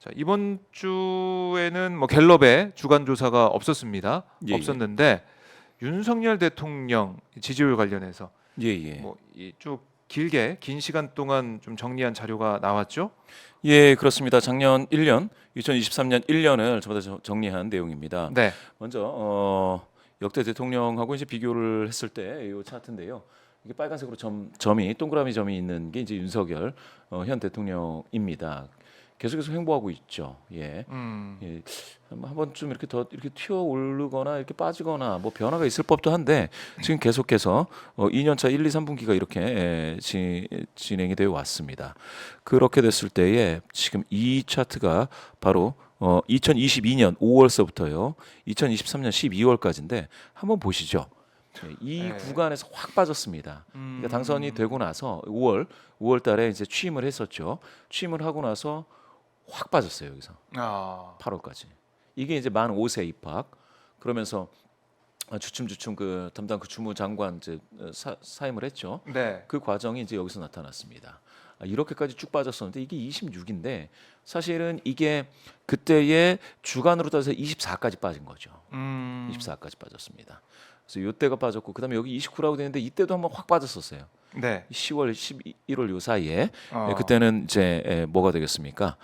자, 이번 주에는 뭐 갤럽의 주간 조사가 없었습니다. 예, 없었는데 윤석열 대통령 지지율 관련해서 예, 예. 뭐 쭉 길게 긴 시간 동안 좀 정리한 자료가 나왔죠. 예, 그렇습니다. 작년 1년, 2023년 1년을 전부 다 정리한 내용입니다. 네. 먼저 역대 대통령하고 이제 비교를 했을 때 이 차트인데요. 이게 빨간색으로 점이 동그라미 점이 있는 게 이제 윤석열 현 대통령입니다. 계속해서 횡보하고 있죠. 예. 예. 한번 좀 이렇게 더 이렇게 튀어 오르거나 이렇게 빠지거나 뭐 변화가 있을 법도 한데 지금 계속해서 2년차 1, 2, 3분기가 이렇게 진행이 되어 왔습니다. 그렇게 됐을 때에 지금 이 차트가 바로 2022년 5월서부터요. 2023년 12월까지인데 한번 보시죠. 이 네. 구간에서 확 빠졌습니다. 그러니까 당선이 되고 나서 5월 달에 이제 취임을 했었죠. 취임을 하고 나서 확 빠졌어요. 여기서 아, 8월까지. 이게 이제 만 5세 입학. 그러면서 주춤 그 담당 그 주무장관 이제 사임을 했죠. 네. 그 과정이 이제 여기서 나타났습니다. 이렇게까지 쭉 빠졌었는데 이게 26인데 사실은 이게 그때의 주간으로 따져서 24까지 빠진 거죠. 24까지 빠졌습니다. 그래서 이때가 빠졌고 그다음에 여기 29라고 되는데 이때도 한번 확 빠졌었어요. 네. 10월, 11월 요 사이에 어. 그때는 이제 뭐가 되겠습니까?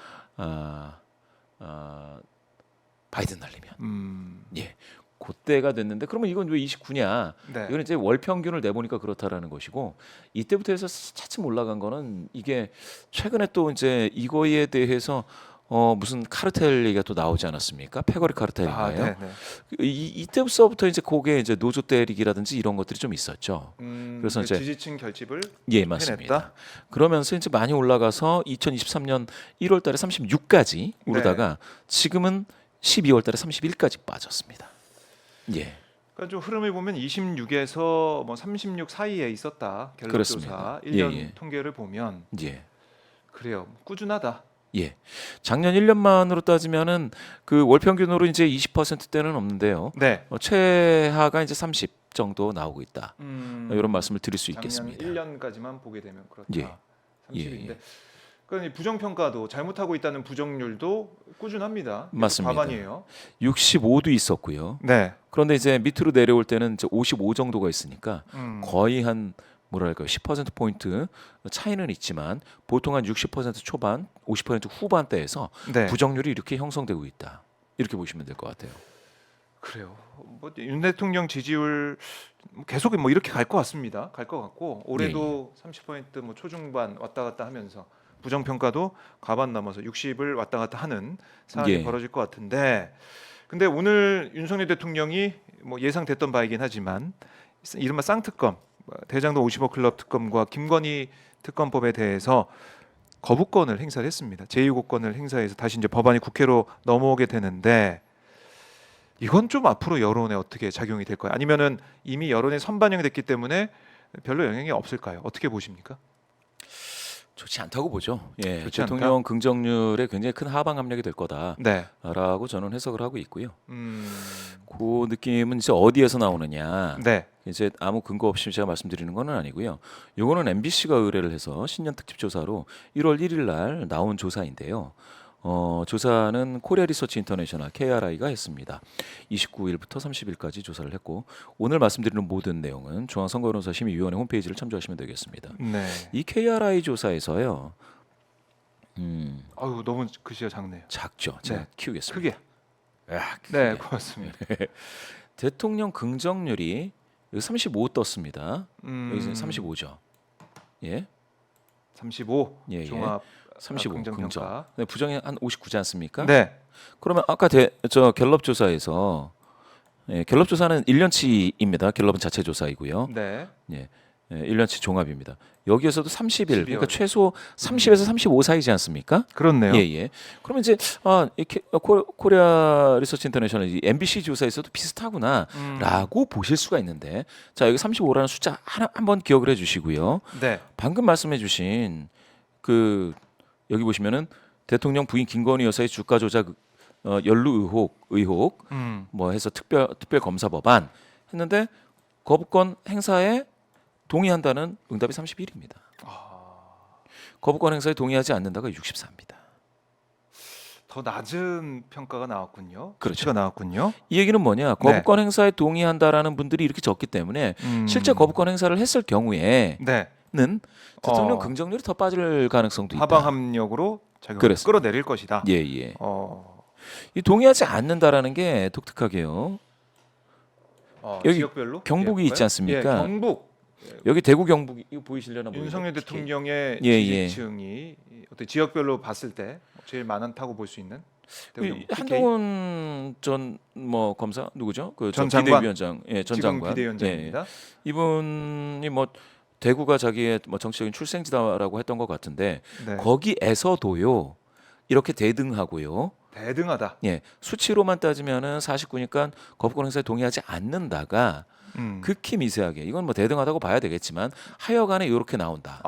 바이든 날리면 예, 그때가 됐는데 그러면 이건 왜 29냐? 네. 이건 이제 월 평균을 내보니까 그렇다라는 것이고 이때부터 해서 차츰 올라간 거는 이게 최근에 또 이제 이거에 대해서 무슨 카르텔 얘기가 또 나오지 않았습니까? 패거리 카르텔인가요? 네, 네. 이때부터 이제 그게 이제 노조 때리기라든지 이런 것들이 좀 있었죠. 그래서 그 이제 지지층 결집을 예, 맞습니다. 해냈다. 그러면서 이제 많이 올라가서 2023년 1월 달에 36까지 오르다가 지금은 12월 달에 31까지 빠졌습니다. 예. 그러니까 좀 흐름을 보면 26에서 뭐 36 사이에 있었다. 갤럽 그렇습니다. 조사 1년 예, 예. 통계를 보면 예. 그래요. 꾸준하다. 예. 작년 1년만으로 따지면은 그 월 평균으로 이제 20%대는 없는데요. 네. 최하가 이제 30 정도 나오고 있다. 이런 말씀을 드릴 수 작년 있겠습니다. 1년까지만 보게 되면 그렇다. 예. 30인데. 예. 그러니까 부정평가도 잘못하고 있다는 부정률도 꾸준합니다. 맞습니다. 과반이에요. 65도 있었고요. 네. 그런데 이제 밑으로 내려올 때는 이제 55 정도가 있으니까 거의 한 뭐랄까요 10% 포인트 차이는 있지만 보통 한 60% 초반, 50% 후반대에서 네. 부정률이 이렇게 형성되고 있다. 이렇게 보시면 될 것 같아요. 그래요. 뭐 윤 대통령 지지율 계속 뭐 이렇게 갈 것 같습니다. 갈 것 같고 올해도 30%뭐 초중반 왔다 갔다 하면서 부정평가도 과반 넘어서 60을 왔다 갔다 하는 상황이 예. 벌어질 것 같은데 근데 오늘 윤석열 대통령이 뭐 예상됐던 바이긴 하지만 이른바 쌍특검 대장동 50억 클럽 특검과 김건희 특검법에 대해서 거부권을 행사를 했습니다. 제2고권을 행사해서 다시 이제 법안이 국회로 넘어오게 되는데 이건 좀 앞으로 여론에 어떻게 작용이 될까요? 아니면은 이미 여론에 선반영이 됐기 때문에 별로 영향이 없을까요? 어떻게 보십니까? 좋지 않다고 보죠. 예, 좋지 대통령 않다? 긍정률에 굉장히 큰 하방 압력이 될 거다라고 네. 저는 해석을 하고 있고요. 음, 그 느낌은 이제 어디에서 나오느냐? 네. 이제 아무 근거 없이 제가 말씀드리는 건 아니고요. 요거는 MBC가 의뢰를 해서 신년 특집 조사로 1월 1일 날 나온 조사인데요. 조사는 코리아 리서치 인터내셔널 KRI가 했습니다. 29일부터 30일까지 조사를 했고 오늘 말씀드리는 모든 내용은 중앙선거여론조사 심의위원회 홈페이지를 참조하시면 되겠습니다. 네. 이 KRI 조사에서요. 아유 너무 글씨가 작네요. 작죠. 제가 네. 키우겠습니다. 크게. 야, 네, 크게. 고맙습니다. 대통령 긍정률이 여기 35 떴습니다. 여기서 음, 35죠. 예. 35 예, 예. 종합 35 긍정 긍정. 평가. 네, 부정이 한 59지 않습니까? 네. 그러면 아까 저 갤럽 조사에서 갤럽 조사는 1년치입니다. 갤럽은 자체 조사이고요. 네. 예. 1년치 종합입니다. 여기에서도 30일 그러니까 12월. 최소 30에서 35 사이지 않습니까? 그렇네요. 예, 예. 그러면 이제 이렇게 코리아 리서치 인터내셔널 MBC 조사에서도 비슷하구나라고 보실 수가 있는데 자, 여기 35라는 숫자 한번 기억을 해 주시고요. 네. 방금 말씀해 주신 그 여기 보시면은 대통령 부인 김건희 여사의 주가 조작 연루 의혹 뭐 해서 특별 검사 법안 했는데 거부권 행사에 동의한다는 응답이 31입니다. 거부권 행사에 동의하지 않는다가 64입니다. 더 낮은 평가가 나왔군요. 그렇죠. 수치가 나왔군요. 이 얘기는 뭐냐? 거부권 행사에 동의한다라는 분들이 이렇게 적기 때문에 실제 거부권 행사를 했을 경우에는 네. 대통령 긍정률이 더 빠질 가능성도 있다. 하방 합력으로 작용을 그렇습니다. 끌어내릴 것이다. 예, 예. 어, 이 동의하지 않는다라는 게 독특하게요. 여기 지역별로 경북이 예, 있지 않습니까? 예, 경북 여기 대구 경북 이거 보이시려나 모르겠어요. 윤석열 대통령의 예, 예. 지지층이 어떤 지역별로 봤을 때 제일 많다고 볼 수 있는 대구 경북. PK. 한동훈 전 뭐 검사 누구죠? 전 장관. 비대위원장, 예, 전 지금 장관. 비대위원장입니다. 예. 이분이 뭐 대구가 자기의 뭐 정치적인 출생지다라고 했던 것 같은데 네. 거기에서도요 이렇게 대등하고요. 대등하다. 예, 수치로만 따지면은 49니까 거부권 행사에 동의하지 않는다가 극히 미세하게 이건 뭐 대등하다고 봐야 되겠지만 하여간에 이렇게 나온다.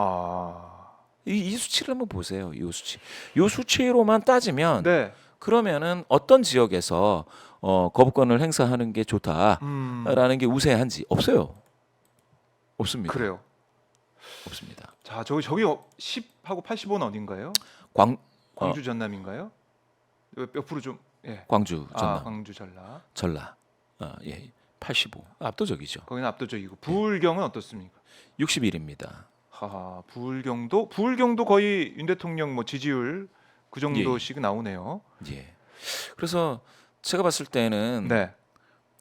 이 수치를 한번 보세요. 이 수치. 이 수치로만 따지면 네. 그러면은 어떤 지역에서 거부권을 행사하는 게 좋다라는 게 우세한지 없어요. 없습니다. 그래요. 없습니다. 자, 저기 10하고 85는 어딘가요? 광주 전남인가요? 몇 프로 좀 예. 광주 전남, 광주 전라. 전라, 예, 85 압도적이죠. 거기는 압도적이고 부울경은 어떻습니까? 61입니다. 하하, 부울경도 거의 윤 대통령 뭐 지지율 그 정도씩 나오네요. 예. 그래서 제가 봤을 때는 네.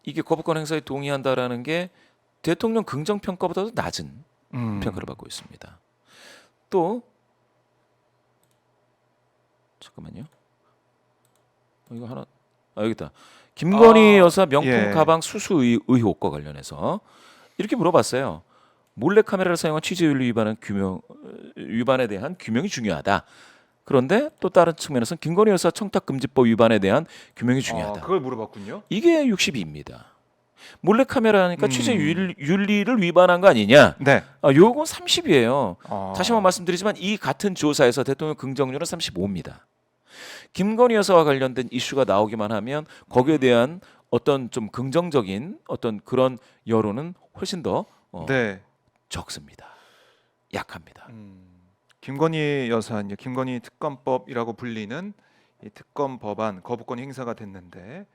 이게 거부권 행사에 동의한다라는 게 대통령 긍정 평가보다도 낮은 평가를 받고 있습니다. 또 잠깐만요. 이거 하나 여기 있다. 김건희 여사 명품 예. 가방 수수 의혹과 관련해서 이렇게 물어봤어요. 몰래 카메라를 사용한 취재윤리 위반에 대한 규명이 중요하다. 그런데 또 다른 측면에서는 김건희 여사 청탁금지법 위반에 대한 규명이 중요하다. 그걸 물어봤군요. 이게 62입니다. 몰래 카메라니까 취재 윤리를 위반한 거 아니냐? 네. 요건 30이에요. 다시 한번 번 말씀드리지만 이 같은 조사에서 대통령 긍정률은 35입니다. 김건희 여사와 관련된 이슈가 나오기만 하면 거기에 대한 어떤 좀 긍정적인 어떤 그런 여론은 훨씬 더 네. 적습니다. 약합니다. 김건희 여사 이제 김건희 특검법이라고 불리는 이 특검 법안 거부권 행사가 됐는데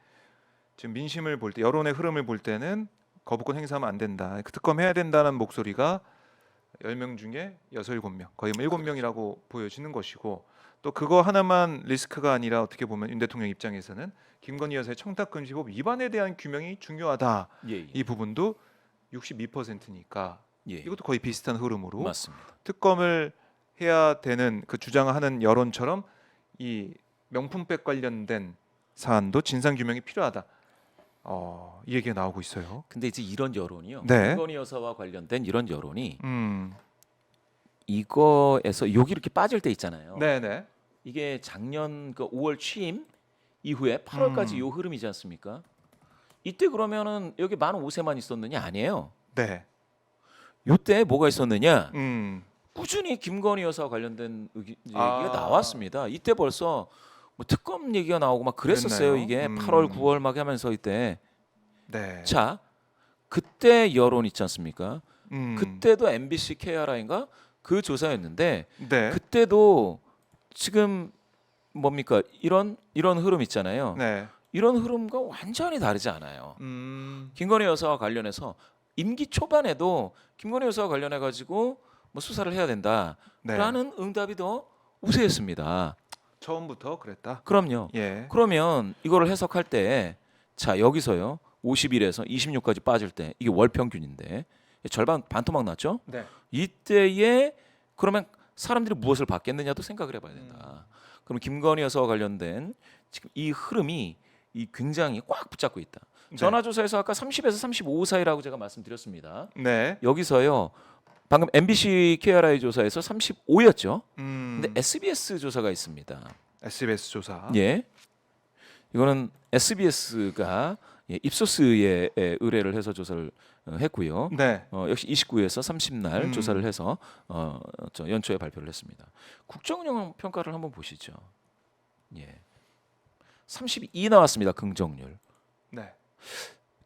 지금 민심을 볼 때 여론의 흐름을 볼 때는 거부권 행사하면 안 된다. 그 특검 해야 된다는 목소리가 10명 중에 6, 7명, 거의 7명이라고 보여지는 것이고 또 그거 하나만 리스크가 아니라 어떻게 보면 윤 대통령 입장에서는 김건희 여사의 청탁금지법 위반에 대한 규명이 중요하다. 예, 이 부분도 62%니까 예. 이것도 거의 비슷한 흐름으로 맞습니다. 특검을 해야 되는 그 주장하는 여론처럼 이 명품백 관련된 사안도 진상 규명이 필요하다. 이 얘기가 나오고 있어요. 근데 이제 이런 여론이요. 네. 김건희 여사와 관련된 이런 여론이 음. 이거에서 여기 이렇게 빠질 때 있잖아요. 네네. 이게 작년 그 5월 취임 이후에 8월까지 요 흐름이지 않습니까? 이때 그러면은 여기 만 5세만 있었느냐? 아니에요. 네. 요때 뭐가 있었느냐? 꾸준히 김건희 여사와 관련된 얘기가 나왔습니다. 이때 벌써 뭐 특검 얘기가 나오고 막 그랬었어요. 그랬나요? 이게 8월, 9월 막 하면서 이때. 네. 자, 그때 여론 있지 않습니까? 그때도 MBC KRI인가 그 조사였는데 네. 그때도 지금 뭡니까 이런 흐름 있잖아요. 네. 이런 흐름과 완전히 다르지 않아요. 김건희 여사와 관련해서 임기 초반에도 김건희 여사와 관련해 가지고 뭐 수사를 해야 된다라는 응답이 더 우세했습니다. 처음부터 그랬다. 그럼요. 예. 그러면 이거를 해석할 때 자 여기서요 51에서 26까지 빠질 때 이게 월 평균인데 절반 반토막 났죠. 네. 이때에 그러면 사람들이 무엇을 받겠느냐도 생각을 해봐야 된다. 그럼 김건희 여사와 관련된 지금 이 흐름이 이 굉장히 꽉 붙잡고 있다. 네. 전화조사에서 아까 30에서 35 사이라고 제가 말씀드렸습니다. 네. 여기서요 방금 MBC KRI 조사에서 35였죠. 근데 SBS 조사가 있습니다. SBS 조사. 예, 이거는 SBS가 입소스에 의뢰를 해서 조사를 했고요. 네. 역시 29에서 30날 조사를 해서 연초에 발표를 했습니다. 국정운영 평가를 한번 보시죠. 예, 32 나왔습니다. 긍정률. 네.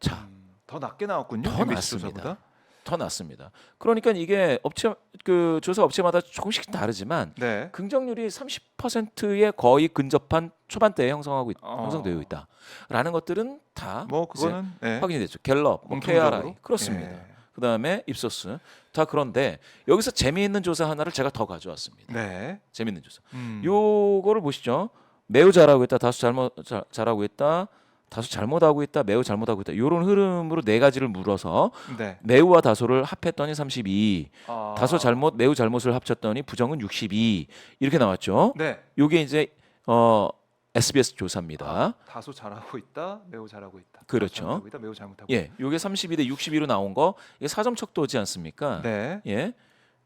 자, 더 낮게 나왔군요. 더 MBC 낮습니다. 조사보다. 더 낮습니다. 그러니까 이게 업체 그 조사 업체마다 조금씩 다르지만 네. 긍정률이 30%에 거의 근접한 초반대에 형성되어 있다라는 것들은 다 뭐 이제 그거는 네. 확인이 됐죠. 갤럽, 뭐 공통적으로 KRI 그렇습니다. 예. 그다음에 입소스 다 그런데 여기서 재미있는 조사 하나를 제가 더 가져왔습니다. 네. 재미있는 조사. 음. 요거를 보시죠. 매우 잘하고 있다, 다소 잘하고 있다, 다소 잘못하고 있다, 매우 잘못하고 있다. 이런 흐름으로 네 가지를 물어서 네. 매우와 다소를 합했더니 32, 아. 다소 잘못, 매우 잘못을 합쳤더니 부정은 62 이렇게 나왔죠. 네. 요게 이제 SBS 조사입니다. 다소 잘하고 있다, 매우 잘하고 있다. 그렇죠. 잘못하고 있다, 매우 잘못하고 예, 요게 32대 62로 나온 거 이게 4점 척도지 않습니까? 있다. 네. 예,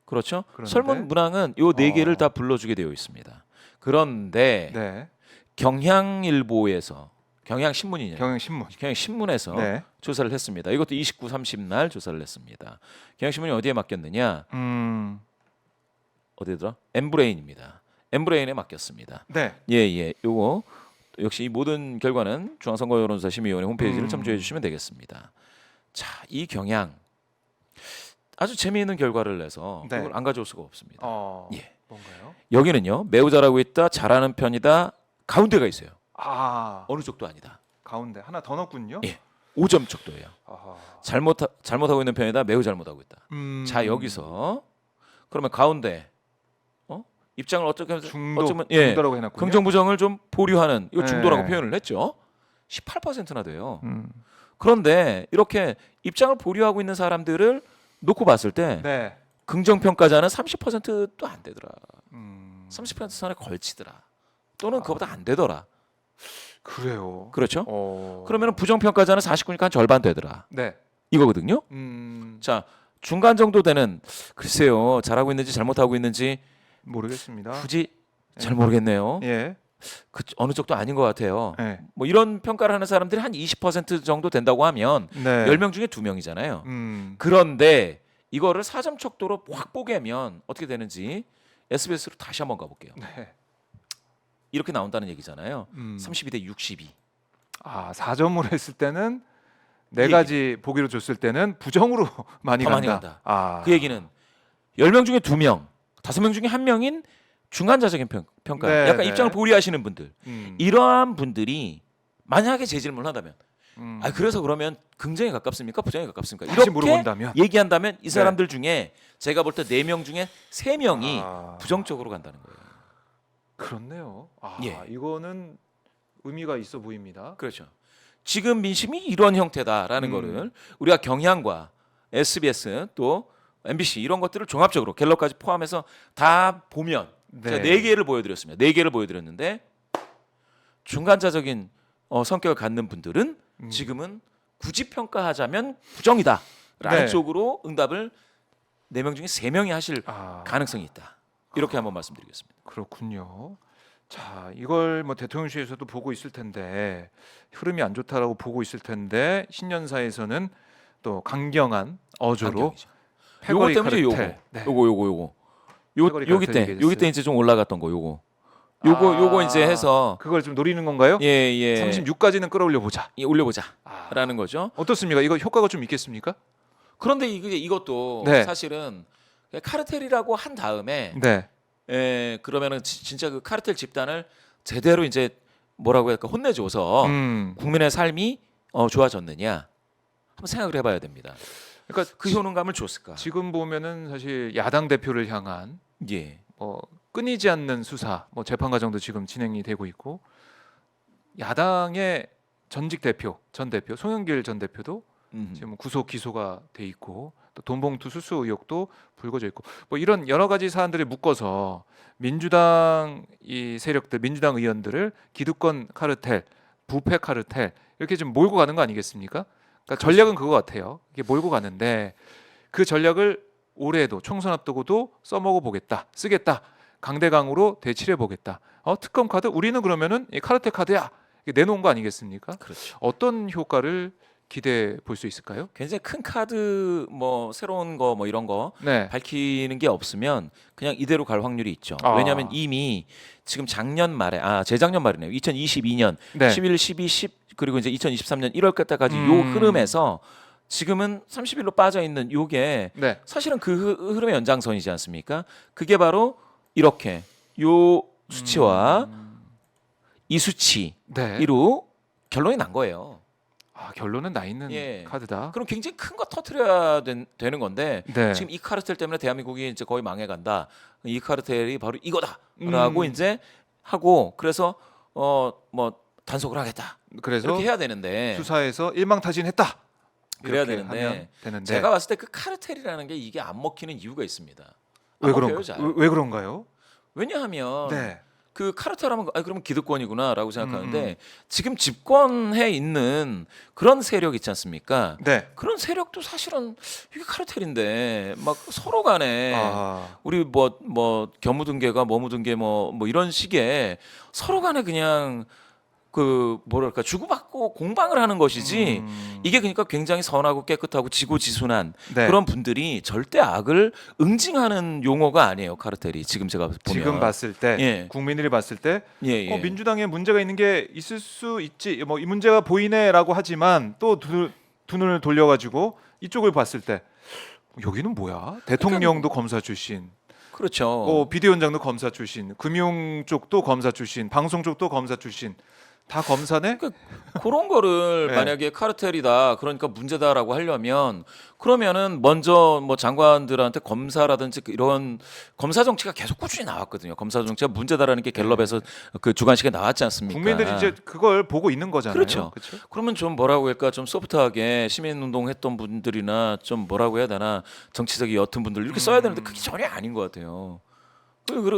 그렇죠. 그런데? 설문 문항은 요 네 개를 다 불러주게 되어 있습니다. 그런데 네. 경향일보에서 경향신문이냐? 경향신문. 경향신문에서 네. 조사를 했습니다. 이것도 29, 30날 조사를 했습니다. 경향신문이 어디에 맡겼느냐? 어디더라? 엠브레인입니다. 엠브레인에 맡겼습니다. 네. 예. 요거 역시 이 모든 결과는 중앙선거여론조사심의위원회 홈페이지를 음. 참조해 주시면 되겠습니다. 자, 이 경향 아주 재미있는 결과를 내서 네. 그걸 안 가져올 수가 없습니다. 예. 뭔가요? 여기는요. 매우 잘하고 있다, 잘하는 편이다, 가운데가 있어요. 아, 어느 쪽도 아니다. 가운데 하나 더 넣었군요. 예. 5점 척도예요. 아하. 잘못하고 있는 편이다, 매우 잘못하고 있다. 자, 여기서 그러면 가운데 입장을 어쩌면 중도라고 해놨군요. 긍정 부정을 좀 보류하는 이거 네. 중도라고 표현을 했죠. 18%나 돼요. 음. 그런데 이렇게 입장을 보류하고 있는 사람들을 놓고 봤을 때 네. 긍정 평가자는 30%도 안 되더라. 30% 선에 걸치더라. 또는 그거보다 안 되더라. 그래요. 그렇죠? 어. 그러면 부정 평가자는 49니까 한 절반 되더라. 네. 이거거든요. 자, 자, 중간 정도 되는 글쎄요. 잘하고 있는지 잘못하고 있는지 모르겠습니다. 굳이 잘 모르겠네요. 예. 그 어느 쪽도 아닌 것 같아요. 네. 뭐 이런 평가를 하는 사람들이 한 20% 정도 된다고 하면 네. 10명 중에 2명이잖아요. 그런데 이거를 4점 척도로 확 보게면 어떻게 되는지 SBS로 다시 한번 가볼게요. 네. 이렇게 나온다는 얘기잖아요. 32대 62. 아, 4점으로 했을 때는 네 이 가지 보기로 줬을 때는 부정으로 많이 더 간다. 많이 간다. 아. 그 얘기는 10명 중에 2명, 5명 중에 1명인 중간자적인 평가. 네, 약간 네. 입장을 보류하시는 분들. 이러한 분들이 만약에 재질문을 한다면 그래서 그러면 긍정에 가깝습니까? 부정에 가깝습니까? 다시 이렇게 물어본다면 얘기한다면 이 사람들 중에 제가 볼 때 4명 중에 3명이 아. 부정적으로 간다는 거예요. 그렇네요. 아, 예. 이거는 의미가 있어 보입니다. 그렇죠. 지금 민심이 이런 형태다라는 거를 우리가 경향과 SBS 또 MBC 이런 것들을 종합적으로 갤럽까지 포함해서 다 보면 제가 4개를 보여드렸습니다. 4개를 보여드렸는데 중간자적인 성격을 갖는 분들은 지금은 굳이 평가하자면 부정이다라는 네. 쪽으로 응답을 4명 중에 3명이 하실 아, 가능성이 있다. 이렇게 한번 말씀드리겠습니다. 그렇군요. 자, 이걸 뭐 대통령실에서도 보고 있을 텐데 흐름이 안 좋다라고 보고 있을 텐데 신년사에서는 또 강경한 어조로 안경이죠. 요거 패거리 때문에 요거. 카르텔. 네. 요거. 패거리 요기 카르텔 때 얘기해줬어요. 요기 때 이제 좀 올라갔던 거 요거 이제 해서 그걸 좀 노리는 건가요? 예 36까지는 끌어올려 보자. 올려보자라는 거죠. 어떻습니까? 이거 효과가 좀 있겠습니까? 그런데 이것도 네. 사실은 카르텔이라고 한 다음에 네. 그러면은 진짜 그 카르텔 집단을 제대로 이제 뭐라고 할까 혼내줘서 국민의 삶이 좋아졌느냐 한번 생각을 해봐야 됩니다. 그러니까 그 효능감을 줬을까? 지금 보면은 사실 야당 대표를 향한 예. 끊이지 않는 수사, 재판 과정도 지금 진행이 되고 있고 야당의 전직 대표, 전 대표 송영길 전 대표도 지금 구속 기소가 돼 있고 또 돈봉투 수수 의혹도 불거져 있고 이런 여러 가지 사안들을 묶어서 민주당 이 세력들, 민주당 의원들을 기득권 카르텔, 부패 카르텔 이렇게 좀 몰고 가는 거 아니겠습니까? 그러니까 전략은 그거 같아요. 이게 몰고 가는데 그 전략을 올해에도 총선 앞두고도 써먹어 보겠다, 쓰겠다, 강대강으로 대치해 보겠다. 특검 카드 우리는 그러면은 이 카르텔 카드야 이렇게 내놓은 거 아니겠습니까? 그렇죠. 어떤 효과를 기대해 볼 수 있을까요? 굉장히 큰 카드 새로운 거 이런 거 네. 밝히는 게 없으면 그냥 이대로 갈 확률이 있죠. 아. 왜냐하면 이미 지금 작년 말에 재작년 말이네요. 2022년 네. 11, 12, 10 그리고 이제 2023년 1월 때까지 요 음. 흐름에서 지금은 30일로 빠져 있는 요게 네. 사실은 그 흐름의 연장선이지 않습니까? 그게 바로 이렇게 요 수치와 이 수치 네. 이로 결론이 난 거예요. 아, 결론은 나 있는 예. 카드다. 그럼 굉장히 큰 거 터트려야 되는 건데 네. 지금 이 카르텔 때문에 대한민국이 이제 거의 망해간다. 이 카르텔이 바로 이거다라고 이제 하고 그래서 뭐 단속을 하겠다. 그래서 이렇게 해야 되는데 수사에서 일망타진했다. 그래야 이렇게 되는데 하면 되는데 제가 봤을 때 그 카르텔이라는 게 이게 안 먹히는 이유가 있습니다. 왜 안 그런 먹혀요, 잘. 왜 그런가요? 왜냐하면 네. 그 카르텔하면 그러면 기득권이구나라고 생각하는데 지금 집권해 있는 그런 세력 있지 않습니까? 네. 그런 세력도 사실은 이게 카르텔인데 막 서로 간에 아, 우리 뭐 겨묻은개가 머무든개 뭐 이런 식의 서로 간에 그냥 그 뭐랄까 주고받고 공방을 하는 것이지 이게 그러니까 굉장히 선하고 깨끗하고 지고지순한 네. 그런 분들이 절대 악을 응징하는 용어가 아니에요 카르텔이 지금 제가 보면 지금 봤을 때 예. 국민들이 봤을 때 예, 예. 민주당에 문제가 있는 게 있을 수 있지 뭐 이 문제가 보이네라고 하지만 또 두 눈을 돌려가지고 이쪽을 봤을 때 여기는 뭐야? 대통령도 검사 출신, 그렇죠. 비대위원장도 검사 출신, 금융 쪽도 검사 출신, 방송 쪽도 검사 출신, 다 검사네? 그런 거를 네. 만약에 카르텔이다 그러니까 문제다라고 하려면 그러면은 먼저 뭐 장관들한테 검사라든지 이런 검사 정치가 계속 꾸준히 나왔거든요. 검사 정치가 문제다라는 게 갤럽에서 그 주간식에 나왔지 않습니까? 국민들이 이제 그걸 보고 있는 거잖아요. 그렇죠. 그렇죠? 그러면 좀 뭐라고 할까 좀 소프트하게 시민운동 했던 분들이나 좀 뭐라고 해야 되나 정치적이 옅은 분들 이렇게 써야 되는데 그게 전혀 아닌 것 같아요.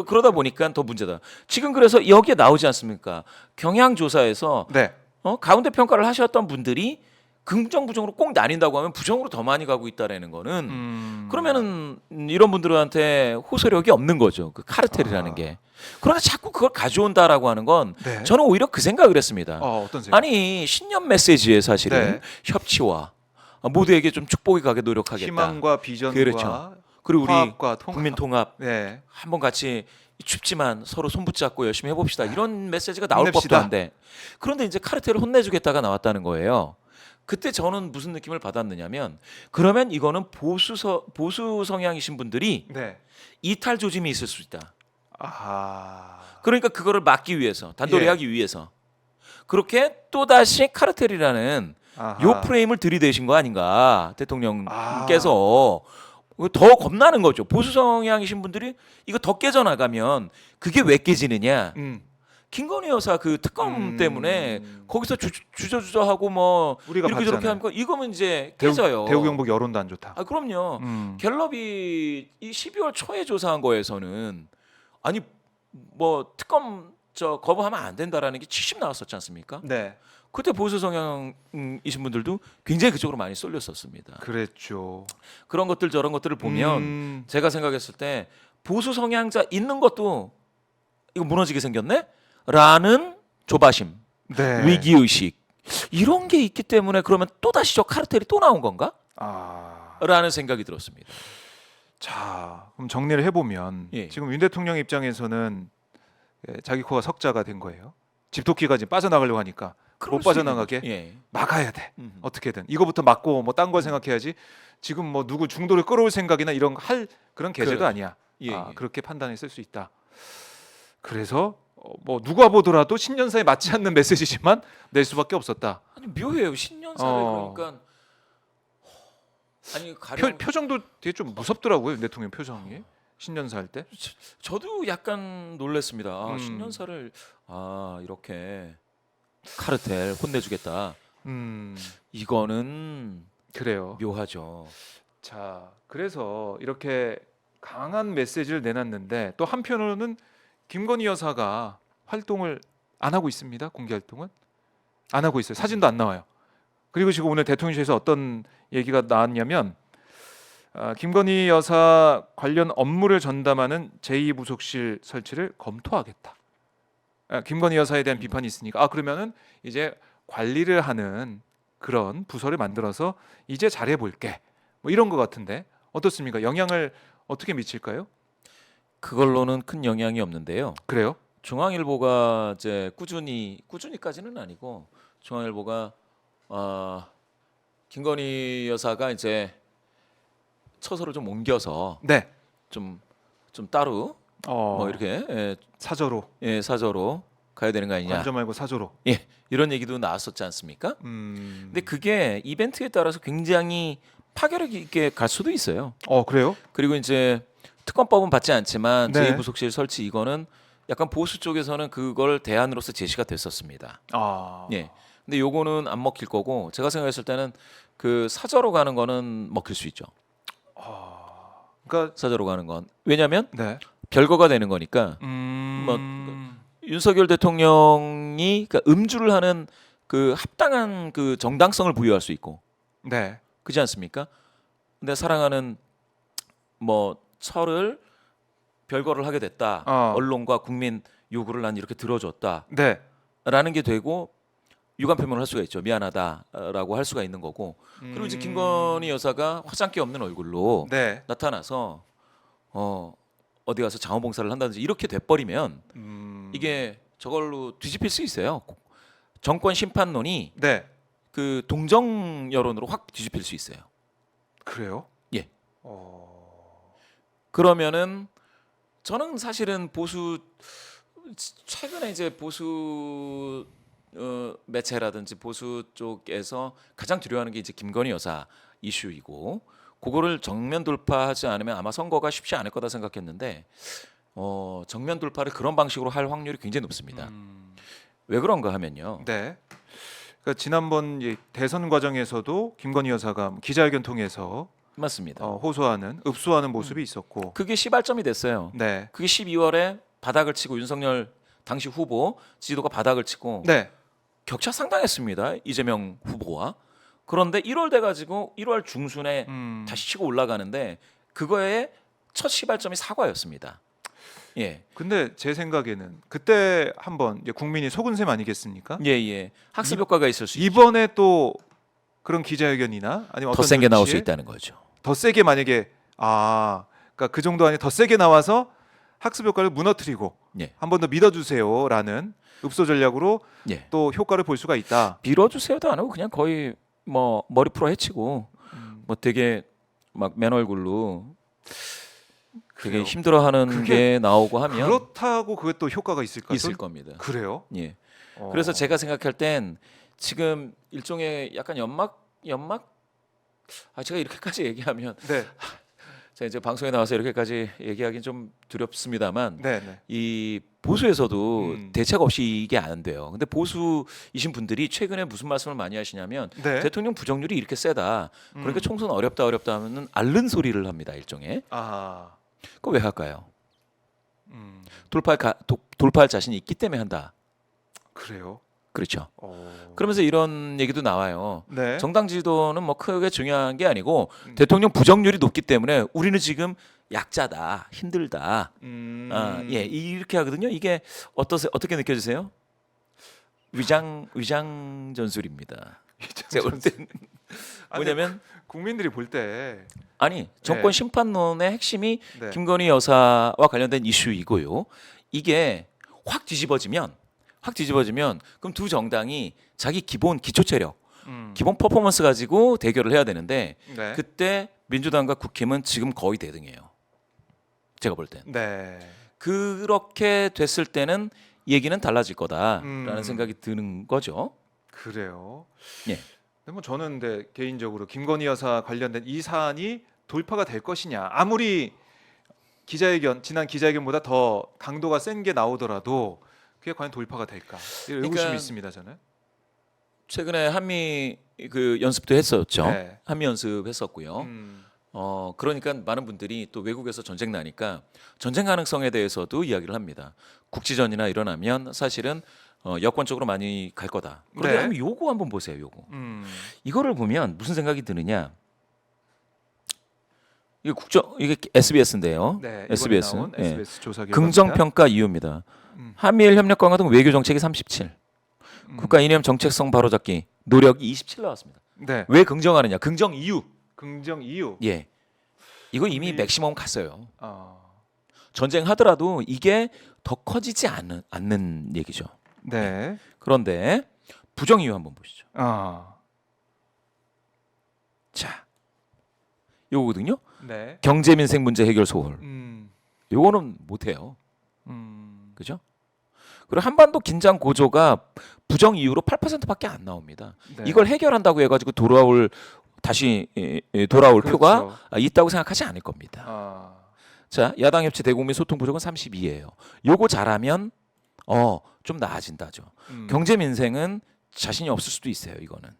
그러다 보니까 더 문제다. 지금 그래서 여기에 나오지 않습니까? 경향조사에서 네. 가운데 평가를 하셨던 분들이 긍정 부정으로 꼭 나뉜다고 하면 부정으로 더 많이 가고 있다라는 거는 그러면은 이런 분들한테 호소력이 없는 거죠. 그 카르텔이라는 게. 그러나 자꾸 그걸 가져온다라고 하는 건 네. 저는 오히려 그 생각을 했습니다. 어떤 생각? 아니 신년 메시지에 사실은 네. 협치와 모두에게 좀 축복이 가게 노력하겠다. 희망과 비전과 그렇죠. 그리고 우리 화합과 통합. 국민 통합 네. 한번 같이 춥지만 서로 손붙잡고 열심히 해봅시다. 이런 메시지가 나올 힘냅시다. 법도 한데 그런데 이제 카르텔을 혼내주겠다가 나왔다는 거예요. 그때 저는 무슨 느낌을 받았느냐면 그러면 이거는 보수 성향이신 분들이 네. 이탈 조짐이 있을 수 있다. 아. 그러니까 그거를 막기 위해서 단도리 예. 하기 위해서 그렇게 또 다시 카르텔이라는 아하. 요 프레임을 들이대신 거 아닌가 대통령께서 더 겁나는 거죠. 보수 성향이신 분들이 이거 더 깨져나가면 그게 왜 깨지느냐? 김건희 여사 그 특검 때문에 거기서 주저주저하고 뭐 우리가 이렇게 저렇게 봤잖아요. 하니까 이거면 이제 깨져요. 대우 경북 여론도 안 좋다. 아 그럼요. 갤럽이 이 12월 초에 조사한 거에서는 아니 뭐 특검 거부하면 안 된다라는 게 70 나왔었지 않습니까? 네. 그때 보수 성향이신 분들도 굉장히 그쪽으로 많이 쏠렸었습니다. 그랬죠. 그런 것들 저런 것들을 보면 제가 생각했을 때 보수 성향자 있는 것도 이거 무너지게 생겼네? 라는 조바심, 네. 위기 의식 이런 게 있기 때문에 그러면 또 다시 저 카르텔이 또 나온 건가? 아. 라는 생각이 들었습니다. 자, 그럼 정리를 해보면 예. 지금 윤 대통령 입장에서는 자기 코가 석자가 된 거예요. 집토끼가 지금 빠져나가려고 하니까 그럴 못 수 있는 빠져나가게 거죠. 예. 막아야 돼. 어떻게든 이거부터 막고 뭐 딴 걸 생각해야지. 지금 뭐 누구 중도를 끌어올 생각이나 이런 거 할 그런 계제도 그렇죠. 아니야. 예, 예. 그렇게 판단했을 수 있다. 그래서 뭐 누가 보더라도 신년사에 맞지 않는 메시지지만 낼 수밖에 없었다. 아니 묘해요. 신년사를 그러니까 아니 가령 표정도 되게 좀 무섭더라고요. 윤 대통령 표정이 신년사 할 때. 저도 약간 놀랐습니다. 아, 음. 신년사를 이렇게 카르텔 혼내주겠다. 이거는 그래요. 묘하죠. 자, 그래서 이렇게 강한 메시지를 내놨는데 또 한편으로는 김건희 여사가 활동을 안 하고 있습니다. 공개 활동은 안 하고 있어요. 사진도 안 나와요. 그리고 지금 오늘 대통령실에서 어떤 얘기가 나왔냐면 김건희 여사 관련 업무를 전담하는 제2부속실 설치를 검토하겠다. 김건희 여사에 대한 비판이 있으니까 그러면은 이제 관리를 하는 그런 부서를 만들어서 이제 잘해볼게. 뭐 이런 것 같은데 어떻습니까? 영향을 어떻게 미칠까요? 그걸로는 큰 영향이 없는데요. 그래요? 중앙일보가 이제 꾸준히까지는 아니고 중앙일보가 김건희 여사가 이제 처소를 좀 옮겨서 네. 좀 따로 뭐 이렇게 사저로. 사저로 가야 되는 거 아니냐. 관저 말고 사저로. 예, 이런 얘기도 나왔었지 않습니까? 근데 그게 이벤트에 따라서 굉장히 파괴력 있게 갈 수도 있어요. 그래요? 그리고 이제 특검법은 받지 않지만 네. 제2부속실 설치 이거는 약간 보수 쪽에서는 그걸 대안으로서 제시가 됐었습니다. 예. 근데 요거는 안 먹힐 거고 제가 생각했을 때는 그 사저로 가는 거는 먹힐 수 있죠. 그러니까 사저로 가는 건 왜냐하면 네. 별거가 되는 거니까 윤석열 대통령이 그러니까 음주를 하는 그 합당한 그 정당성을 부여할 수 있고 네. 그렇지 않습니까? 근데 사랑하는 뭐 철을 별거를 하게 됐다. 언론과 국민 요구를 난 이렇게 들어줬다. 네. 라는 게 되고 유감 표명을 할 수가 있죠. 미안하다라고 할 수가 있는 거고. 그리고 이제 김건희 여사가 화장기 없는 얼굴로 네. 나타나서 어디 가서 자원봉사를 한다든지 이렇게 돼버리면 이게 저걸로 뒤집힐 수 있어요. 정권 심판론이 네. 그 동정 여론으로 확 뒤집힐 수 있어요. 그래요? 예. 그러면은 저는 사실은 최근에 이제 보수 매체라든지 보수 쪽에서 가장 두려워하는 게 이제 김건희 여사 이슈이고 그거를 정면 돌파하지 않으면 아마 선거가 쉽지 않을 거다 생각했는데 정면 돌파를 그런 방식으로 할 확률이 굉장히 높습니다. 왜 그런가 하면요. 네. 그러니까 지난번 대선 과정에서도 김건희 여사가 기자회견 통해서 맞습니다. 읍소하는 모습이 있었고. 그게 시발점이 됐어요. 네. 그게 12월에 바닥을 치고 윤석열 당시 후보 지지도가 바닥을 치고 네. 격차 상당했습니다. 이재명 후보와. 그런데 1월 돼 가지고 1월 중순에 다시 치고 올라가는데 그거의 첫 시발점이 사과였습니다. 예. 근데 제 생각에는 그때 한번 이제 국민이 속은 셈 아니겠습니까? 예. 학습 효과가 있을 수 있죠. 이번에 또 그런 기자회견이나 아니면 더 어떤 센 게 나올 수 조치에 있다는 거죠. 더 세게 만약에 그러니까 그 정도 아니 더 세게 나와서 학습 효과를 무너뜨리고 예. 한 번 더 믿어주세요라는 읍소 전략으로 예. 또 효과를 볼 수가 있다. 빌어주세요도 안 하고 그냥 거의 뭐 머리 풀어 헤치고 뭐 되게 막 맨 얼굴로 되게 그래요. 힘들어하는 그게 게 나오고 하면 그렇다고 그게 또 효과가 있을까? 있을 겁니다. 그래요? 예. 그래서 제가 생각할 땐 지금 일종의 약간 연막 제가 이렇게까지 얘기하면 네. 제가 이제 방송에 나와서 이렇게까지 얘기하기는 좀 두렵습니다만 네. 이 보수에서도 음. 대책 없이 이게 안 돼요. 근데 보수이신 분들이 최근에 무슨 말씀을 많이 하시냐면 네. 대통령 부정률이 이렇게 세다. 그러니까 총선 어렵다 하면은 앓는 소리를 합니다. 일종의. 아. 그거 왜 할까요? 음. 돌파할 자신이 있기 때문에 한다. 그래요? 그렇죠. 그러면서 이런 얘기도 나와요. 네. 정당 지도는 뭐 크게 중요한 게 아니고 대통령 부정률이 높기 때문에 우리는 지금 약자다, 힘들다. 예, 이렇게 하거든요. 이게 어떻게 느껴지세요? 위장 전술입니다. 제가 볼 때는 뭐냐면 국민들이 볼 때 아니 정권 네. 심판론의 핵심이 네. 김건희 여사와 관련된 이슈이고요. 이게 확 뒤집어지면 그럼 두 정당이 자기 기본 기초 체력, 기본 퍼포먼스 가지고 대결을 해야 되는데 네. 그때 민주당과 국힘은 지금 거의 대등해요. 제가 볼 땐. 네. 그렇게 됐을 때는 얘기는 달라질 거다라는 생각이 드는 거죠. 그래요. 예. 근데 뭐 저는 근데 개인적으로 김건희 여사 관련된 이 사안이 돌파가 될 것이냐. 아무리 지난 기자회견보다 더 강도가 센 게 나오더라도 그게 과연 돌파가 될까? 이런 의구심이 그러니까 있습니다, 저는. 최근에 한미 그 연습도 했었죠. 네. 한미 연습했었고요. 음. 그러니까 많은 분들이 또 외국에서 전쟁 나니까 전쟁 가능성에 대해서도 이야기를 합니다. 국지전이나 일어나면 사실은 여권 쪽으로 많이 갈 거다. 그런데 네. 한번 요거 한번 보세요. 요거. 이거를 보면 무슨 생각이 드느냐? 이게 SBS인데요. 네, 이번에 SBS. 나온 예. SBS 조사 결과입니다. 긍정 평가 이유입니다. 한미일 협력 강화 등 외교 정책이 37, 국가 이념 정책성 바로잡기 노력이 27 나왔습니다. 네. 왜 긍정하느냐? 긍정 이유. 긍정 이유. 예. 이거 이미 우리- 맥시멈 갔어요. 아. 전쟁하더라도 이게 더 커지지 않는 얘기죠. 네. 그런데 부정 이유 한번 보시죠. 아. 자, 요거거든요. 네. 경제 민생 문제 해결 소홀. 요거는 못 해요. 그죠? 그리고 한반도 긴장 고조가 부정 이유로 8%밖에 안 나옵니다. 네. 이걸 해결한다고 해가지고 다시 돌아올 그렇죠. 표가 있다고 생각하지 않을 겁니다. 아, 자, 야당 협치 대국민 소통 부족은 32예요. 요거 잘하면 좀 나아진다죠. 경제 민생은 자신이 없을 수도 있어요. 이거는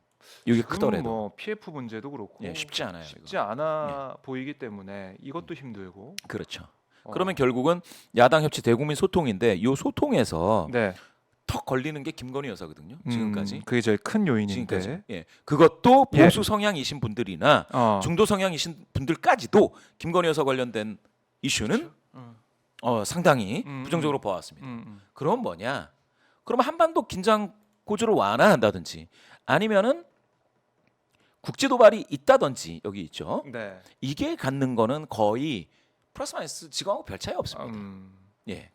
이게 크더라도 뭐 PF 문제도 그렇고 예, 쉽지 않아요. 쉽지 않아 보이기 때문에 이것도 힘들고. 그렇죠. 어. 그러면 결국은 야당 협치 대국민 소통인데 이 소통에서 네. 턱 걸리는 게 김건희 여사거든요. 지금까지. 그게 제일 큰 요인인데. 지금까지. 예. 그것도 예. 보수 성향이신 분들이나 중도 성향이신 분들까지도 김건희 여사 관련된 이슈는 상당히 부정적으로 봐왔습니다. 그럼 뭐냐? 그러면 한반도 긴장 고조를 완화한다든지 아니면은 국제 도발이 있다든지 여기 있죠. 네. 이게 갖는 거는 거의 플러스 마이너스 지금하고 별 차이 없습니다. 예.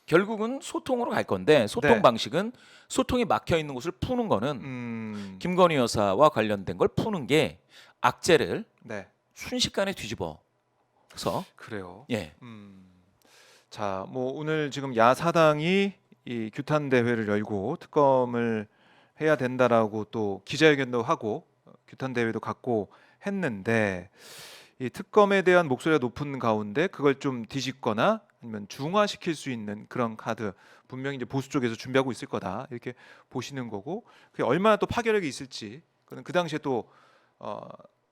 결국은 소통으로 갈 건데 소통 네. 방식은 소통이 막혀 있는 곳을 푸는 거는 김건희 여사와 관련된 걸 푸는 게 악재를 네. 순식간에 뒤집어서 그래요. 예. 자, 뭐 오늘 지금 야사당이 이 규탄 대회를 열고 특검을 해야 된다라고 또 기자회견도 하고 규탄 대회도 갖고 했는데 이 특검에 대한 목소리가 높은 가운데 그걸 좀 뒤집거나 아니면 중화시킬 수 있는 그런 카드 분명히 이제 보수 쪽에서 준비하고 있을 거다 이렇게 보시는 거고 그게 얼마나 또 파괴력이 있을지 그는 그 당시에 또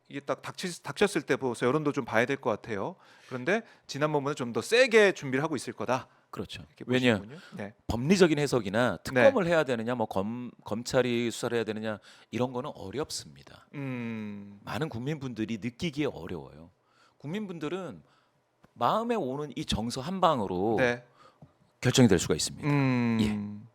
이게 딱 닥쳤을 때 보서 여론도 좀 봐야 될 것 같아요. 그런데 지난번보다 좀 더 세게 준비를 하고 있을 거다. 그렇죠. 이렇게 왜냐 보시는군요. 네. 법리적인 해석이나 특검을 해야 되느냐 뭐 검찰이 수사를 해야 되느냐 이런 거는 어렵습니다. 많은 국민분들이 느끼기에 어려워요. 국민분들은 마음에 오는 이 정서 한 방으로 네. 결정이 될 수가 있습니다.